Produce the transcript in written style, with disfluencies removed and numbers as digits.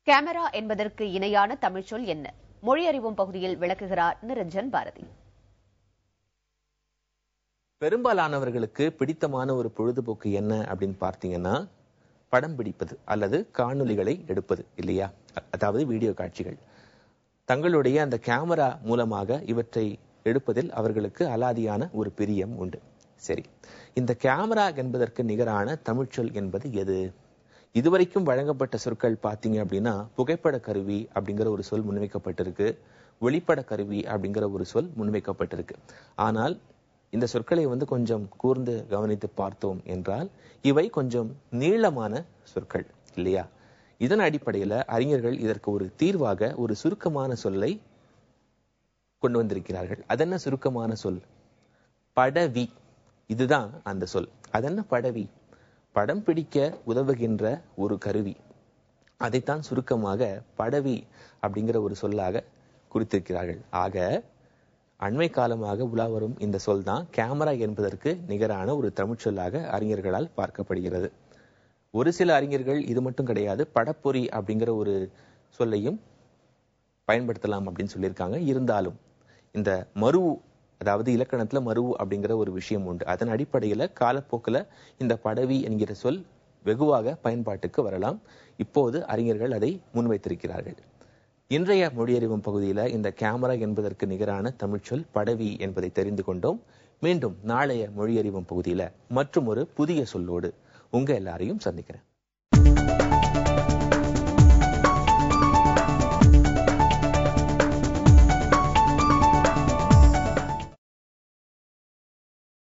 Camera என்பதற்கு இணையான தமிழ்ச்சொல் என்ன? மொழி அறிவும் பகுதியில் விளக்குகிறார் நிரஞ்சன் பாரதி. பெரும்பாலானவர்களுக்கு பிடித்தமான ஒரு பொழுதுபோக்கு என்ன அப்படின்னு பார்த்தீங்கன்னா, படம் பிடிப்பது அல்லது காணொளிகளை எடுப்பது இல்லையா? அதாவது வீடியோ காட்சிகள். தங்களுடைய அந்த கேமரா மூலமாக இவற்றை எடுப்பதில் அவர்களுக்கு அலாதியான ஒரு பிரியம் உண்டு. சரி, இந்த கேமரா என்பதற்கு நிகரான தமிழ்ச்சொல் என்பது எது? இதுவரைக்கும் வழங்கப்பட்ட சொற்கள் பார்த்தீங்க அப்படின்னா, புகைப்பட கருவி அப்படிங்கிற ஒரு சொல் முன்வைக்கப்பட்டிருக்கு, ஒளிப்பட கருவி அப்படிங்கிற ஒரு சொல் முன்வைக்கப்பட்டிருக்கு. ஆனால் இந்த சொற்களை கொஞ்சம் கூர்ந்து கவனித்து பார்த்தோம் என்றால் இவை கொஞ்சம் நீளமான சொற்கள் இல்லையா? இதன் அடிப்படையில் அறிஞர்கள் இதற்கு ஒரு தீர்வாக ஒரு சுருக்கமான சொல்லை கொண்டு வந்திருக்கிறார்கள். அதென்ன சுருக்கமான சொல்? படவி. இதுதான் அந்த சொல். அதென்ன படவி? படம் பிடிக்க உதவுகின்ற ஒரு கருவி. அதைத்தான் சுருக்கமாக படவி அப்படிங்கிற ஒரு சொல்லாக குறித்திருக்கிறார்கள். ஆக அண்மை காலமாக உலா வரும் இந்த சொல் தான் கேமரா என்பதற்கு நிகரான ஒரு தமிழ்ச்சொல்லாக அறிஞர்களால் பார்க்கப்படுகிறது. ஒரு சில அறிஞர்கள் இது மட்டும் கிடையாது, படப்பொறி அப்படிங்கிற ஒரு சொல்லையும் பயன்படுத்தலாம் அப்படின்னு சொல்லியிருக்காங்க. இருந்தாலும் இந்த மருவு, அதாவது இலக்கணத்துல மருவு அப்படிங்கிற ஒரு விஷயம் உண்டு. அதன் அடிப்படையில காலப்போக்கில் இந்த படவி என்கிற சொல் வெகுவாக பயன்பாட்டுக்கு வரலாம். இப்போது அறிஞர்கள் அதை முன்வைத்திருக்கிறார்கள். இன்றைய மொழியறிவும் பகுதியில இந்த கேமரா என்பதற்கு நிகரான தமிழ்ச்சொல் படவி என்பதை தெரிந்து கொண்டோம். மீண்டும் நாளைய மொழியறிவும் பகுதியில மற்றும் ஒரு புதிய சொல்லோடு உங்க எல்லாரையும் சந்திக்கிறேன்.